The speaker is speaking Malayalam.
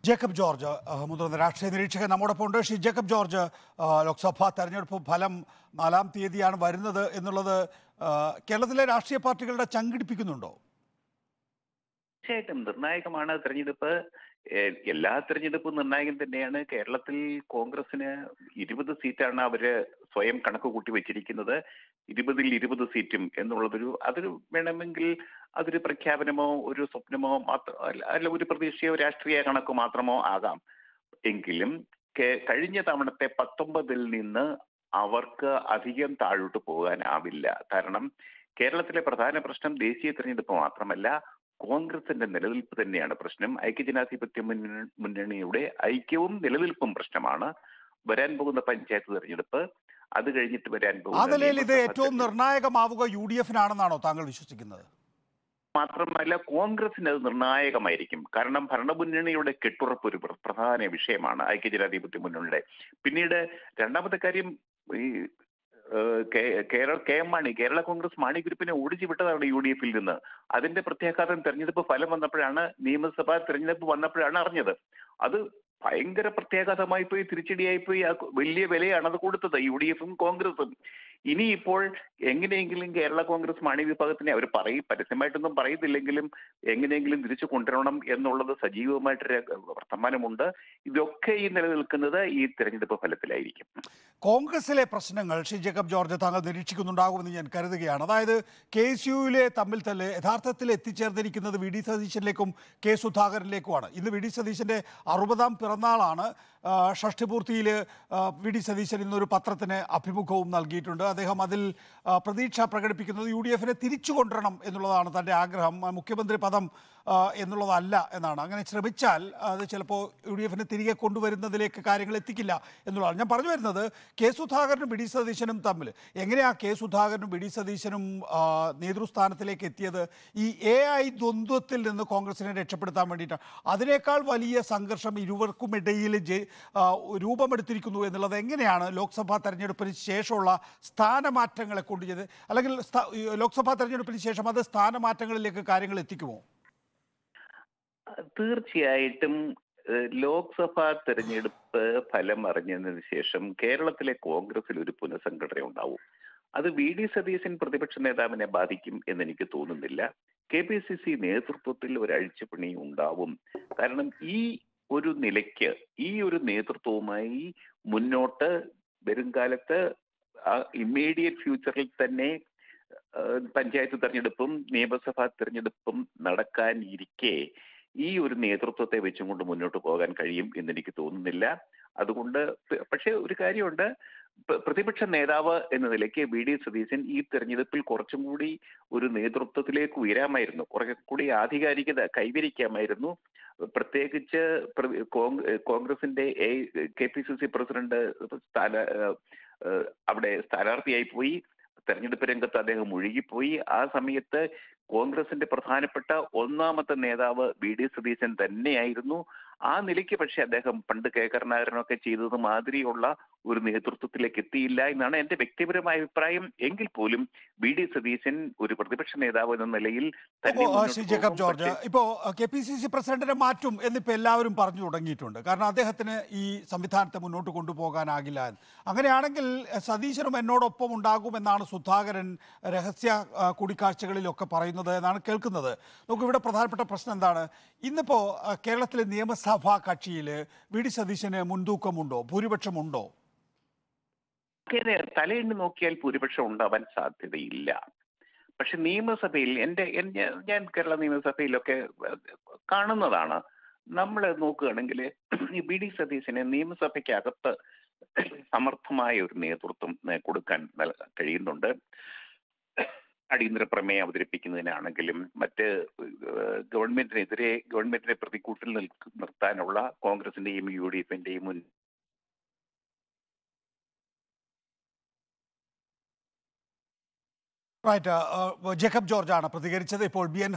ജേക്കബ് ജോർജ് മുതിർന്ന രാഷ്ട്രീയ നിരീക്ഷകൻ നമ്മോടൊപ്പം ഉണ്ട്. ശ്രീ ജേക്കബ് ജോർജ്, ലോക്സഭാ തെരഞ്ഞെടുപ്പ് ഫലം 4-ാം തീയതിയാണ് വരുന്നത് എന്നുള്ളത് കേരളത്തിലെ രാഷ്ട്രീയ പാർട്ടികളുടെ ചങ്കിടിപ്പിക്കുന്നുണ്ടോ? തീർച്ചയായിട്ടും നിർണായകമാണ് തെരഞ്ഞെടുപ്പ്. എല്ലാ തെരഞ്ഞെടുപ്പും നിർണായകം തന്നെയാണ്. കേരളത്തിൽ കോൺഗ്രസിന് 20 സീറ്റാണ് അവര് സ്വയം കണക്ക് കൂട്ടി വെച്ചിരിക്കുന്നത്. 20-ൽ 20 സീറ്റും അതൊരു വേണമെങ്കിൽ അതൊരു പ്രഖ്യാപനമോ ഒരു സ്വപ്നമോ അല്ല ഒരു പ്രതീക്ഷയോ രാഷ്ട്രീയ കണക്കോ മാത്രമോ ആകാം. എങ്കിലും കഴിഞ്ഞ തവണത്തെ 19-ൽ നിന്ന് അവർക്ക് അധികം താഴോട്ട് പോകാനാവില്ല. കാരണം കേരളത്തിലെ പ്രധാന പ്രശ്നം ദേശീയ തെരഞ്ഞെടുപ്പ് മാത്രമല്ല, കോൺഗ്രസിന്റെ നിലനിൽപ്പ് തന്നെയാണ് പ്രശ്നം. ഐക്യജനാധിപത്യ മുന്നണിയുടെ ഐക്യവും നിലനിൽപ്പും പ്രശ്നമാണ്. വരാൻ പോകുന്ന പഞ്ചായത്ത് തെരഞ്ഞെടുപ്പ്, അത് കഴിഞ്ഞിട്ട് വരാൻ പോകുന്ന ഇത് ഏറ്റവും നിർണായകമാവുക UDF-നാണെന്നാണോ താങ്കൾ വിശ്വസിക്കുന്നത്? മാത്രമല്ല, കോൺഗ്രസിന് അത് നിർണായകമായിരിക്കും. കാരണം ഭരണമുന്നണിയുടെ കെട്ടുറപ്പ് ഒരു പ്രധാന വിഷയമാണ് ഐക്യജനാധിപത്യ മുന്നണിയുടെ. പിന്നീട് രണ്ടാമത്തെ കാര്യം, ഈ കേരള കോൺഗ്രസ് മാണി ഗ്രൂപ്പിനെ ഓടിച്ചു വിട്ടതാണ് UDF-ൽ നിന്ന്. അതിന്റെ പ്രത്യാഘാതം തെരഞ്ഞെടുപ്പ് ഫലം വന്നപ്പോഴാണ്, നിയമസഭാ തെരഞ്ഞെടുപ്പ് വന്നപ്പോഴാണ് അറിഞ്ഞത്. അത് ഭയങ്കര പ്രത്യാഘാതമായി പോയി, തിരിച്ചടിയായി പോയി. വലിയ വിലയാണ് അത് കൊടുത്തത് UDF-ഉം കോൺഗ്രസും. ഇനിയിപ്പോൾ എങ്ങനെയെങ്കിലും കേരള കോൺഗ്രസ് മാണി വിഭാഗത്തിനെ അവർ പരസ്യമായിട്ടൊന്നും പറയുന്നില്ലെങ്കിലും എങ്ങനെയെങ്കിലും തിരിച്ചു കൊണ്ടുവരണം എന്നുള്ളത് സജീവമായിട്ടൊരു വർത്തമാനമുണ്ട്. ഇതൊക്കെ ഈ നിലനിൽക്കുന്നത് ഈ തെരഞ്ഞെടുപ്പ് ഫലത്തിലായിരിക്കും. കോൺഗ്രസിലെ പ്രശ്നങ്ങൾ ശ്രീ ജേക്കബ് ജോർജ് താങ്കൾ നിരീക്ഷിക്കുന്നുണ്ടാകുമെന്ന് ഞാൻ കരുതുകയാണ്. അതായത് KSUവിലെ തമ്മിൽ തല്ല് യഥാർത്ഥത്തിൽ എത്തിച്ചേർന്നിരിക്കുന്നത് VD സതീശനിലേക്കും K സുധാകരനിലേക്കുമാണ്. ഇന്ന് VD സതീശന്റെ 60-ാം പിറന്നാളാണ്. ഷഷ്ടിപൂർത്തിയിൽ VD സതീശൻ ഇന്നൊരു പത്രത്തിന് അഭിമുഖവും നൽകിയിട്ടുണ്ട്. അദ്ദേഹം അതിൽ പ്രതീക്ഷ പ്രകടിപ്പിക്കുന്നത് UDF-നെ തിരിച്ചു കൊണ്ടുവരണം എന്നുള്ളതാണ് തൻ്റെ ആഗ്രഹം, മുഖ്യമന്ത്രി പദം എന്നുള്ളതല്ല എന്നാണ്. അങ്ങനെ ശ്രമിച്ചാൽ അത് ചിലപ്പോൾ UDF-നെ തിരികെ കൊണ്ടുവരുന്നതിലേക്ക് കാര്യങ്ങൾ എത്തിക്കില്ല എന്നുള്ളതാണ്. ഞാൻ പറഞ്ഞു വരുന്നത്, K സുധാകരനും VD സതീശനും തമ്മിൽ എങ്ങനെയാണ് K സുധാകരനും VD സതീശനും നേതൃസ്ഥാനത്തിലേക്ക് എത്തിയത്? ഈ AI ദ്വന്ദ്വത്തിൽ നിന്ന് കോൺഗ്രസിനെ രക്ഷപ്പെടുത്താൻ വേണ്ടിയിട്ടാണ്. അതിനേക്കാൾ വലിയ സംഘർഷം ഇരുവർക്കുമിടയിൽ രൂപമെടുത്തിരിക്കുന്നു എന്നുള്ളത് എങ്ങനെയാണ് ലോക്സഭാ തെരഞ്ഞെടുപ്പിന് ശേഷമുള്ള സ്ഥാനമാറ്റങ്ങളെ കൊണ്ട് ചെയ്ത്, അല്ലെങ്കിൽ ലോക്സഭാ തെരഞ്ഞെടുപ്പിന് ശേഷം അത് സ്ഥാനമാറ്റങ്ങളിലേക്ക് കാര്യങ്ങൾ എത്തിക്കുമോ? തീർച്ചയായിട്ടും ലോക്സഭാ തെരഞ്ഞെടുപ്പ് ഫലം അറിഞ്ഞതിന് ശേഷം കേരളത്തിലെ കോൺഗ്രസിൽ ഒരു പുനഃസംഘടന ഉണ്ടാവും. അത് VD സതീശൻ പ്രതിപക്ഷ നേതാവിനെ ബാധിക്കും എന്നെനിക്ക് തോന്നുന്നില്ല. KPCC നേതൃത്വത്തിൽ ഒരു അഴിച്ചുപണി ഉണ്ടാവും. കാരണം ഈ ഒരു നിലയ്ക്ക്, ഈ ഒരു നേതൃത്വവുമായി മുന്നോട്ട് വരും കാലത്ത് ഇമ്മീഡിയറ്റ് ഫ്യൂച്ചറിൽ തന്നെ പഞ്ചായത്ത് തെരഞ്ഞെടുപ്പും നിയമസഭാ തെരഞ്ഞെടുപ്പും നടക്കാനിരിക്കെ ഈ ഒരു നേതൃത്വത്തെ വെച്ചും കൊണ്ട് മുന്നോട്ട് പോകാൻ കഴിയും എന്നെനിക്ക് തോന്നുന്നില്ല. അതുകൊണ്ട് പക്ഷേ ഒരു കാര്യമുണ്ട്, പ്രതിപക്ഷ നേതാവ് എന്ന നിലയ്ക്ക് VD സതീശൻ ഈ തെരഞ്ഞെടുപ്പിൽ കുറച്ചും കൂടി ഒരു നേതൃത്വത്തിലേക്ക് ഉയരാമായിരുന്നു, കുറെ കൂടി ആധികാരികത കൈവരിക്കാമായിരുന്നു. പ്രത്യേകിച്ച് കോൺഗ്രസിന്റെ KPCC പ്രസിഡന്റ് അവിടെ സ്ഥാനാർത്ഥിയായി പോയി, തെരഞ്ഞെടുപ്പ് രംഗത്ത് അദ്ദേഹം ഒഴുകിപ്പോയി. ആ സമയത്ത് കോൺഗ്രസിന്റെ പ്രധാനപ്പെട്ട ഒന്നാമത്തെ നേതാവ് VD സതീശൻ തന്നെയായിരുന്നു. ആ നിലയ്ക്ക് പക്ഷെ അദ്ദേഹം പണ്ട് K കരുണാകരനൊക്കെ ചെയ്തത് മാതിരിയുള്ള ഒരു നേതൃത്വത്തിലേക്ക് എത്തിയില്ല എന്നാണ് എൻ്റെ വ്യക്തിപരമായ അഭിപ്രായം. എങ്കിൽ പോലും VD സതീശൻ ഒരു പ്രതിപക്ഷ നേതാവ് എന്ന നിലയിൽ തന്നെ. ശ്രീ ജേക്കബ് ജോർജ്, ഇപ്പോൾ KPCC പ്രസിഡന്റിനെ മാറ്റും എന്നിപ്പോൾ എല്ലാവരും പറഞ്ഞു തുടങ്ങിയിട്ടുണ്ട്. കാരണം അദ്ദേഹത്തിന് ഈ സംവിധാനത്തെ മുന്നോട്ട് കൊണ്ടുപോകാനാകില്ല എന്ന്. അങ്ങനെയാണെങ്കിൽ സതീശനും എന്നോടൊപ്പം ഉണ്ടാകുമെന്നാണ് സുധാകരൻ രഹസ്യ കൂടിക്കാഴ്ചകളിലൊക്കെ പറയുന്നത് എന്നാണ് കേൾക്കുന്നത്. നമുക്കിവിടെ പ്രധാനപ്പെട്ട പ്രശ്നം എന്താണ്? ഇന്നിപ്പോൾ കേരളത്തിലെ നിയമസഭാ കക്ഷിയിൽ VD സതീശന് മുൻതൂക്കമുണ്ടോ, ഭൂരിപക്ഷമുണ്ടോ? തലയെണ്ണി നോക്കിയാൽ ഭൂരിപക്ഷം ഉണ്ടാവാൻ സാധ്യതയില്ല. പക്ഷെ നിയമസഭയിൽ ഞാൻ കേരള നിയമസഭയിലൊക്കെ കാണുന്നതാണ്. നമ്മൾ നോക്കുകയാണെങ്കിൽ ഈ VD സതീശന് നിയമസഭയ്ക്കകത്ത് സമർത്ഥമായ ഒരു നേതൃത്വം കൊടുക്കാൻ കഴിയുന്നുണ്ട്. അടിയന്തര പ്രമേയം അവതരിപ്പിക്കുന്നതിനാണെങ്കിലും മറ്റ് ഗവൺമെന്റിനെ പ്രതിക്കൂട്ടിൽ നിർത്താനുള്ള കോൺഗ്രസിന്റെയും UDF-ന്റെയും ജേക്കബ് ജോർജാണ് പ്രതികരിച്ചത്. ഇപ്പോൾ BN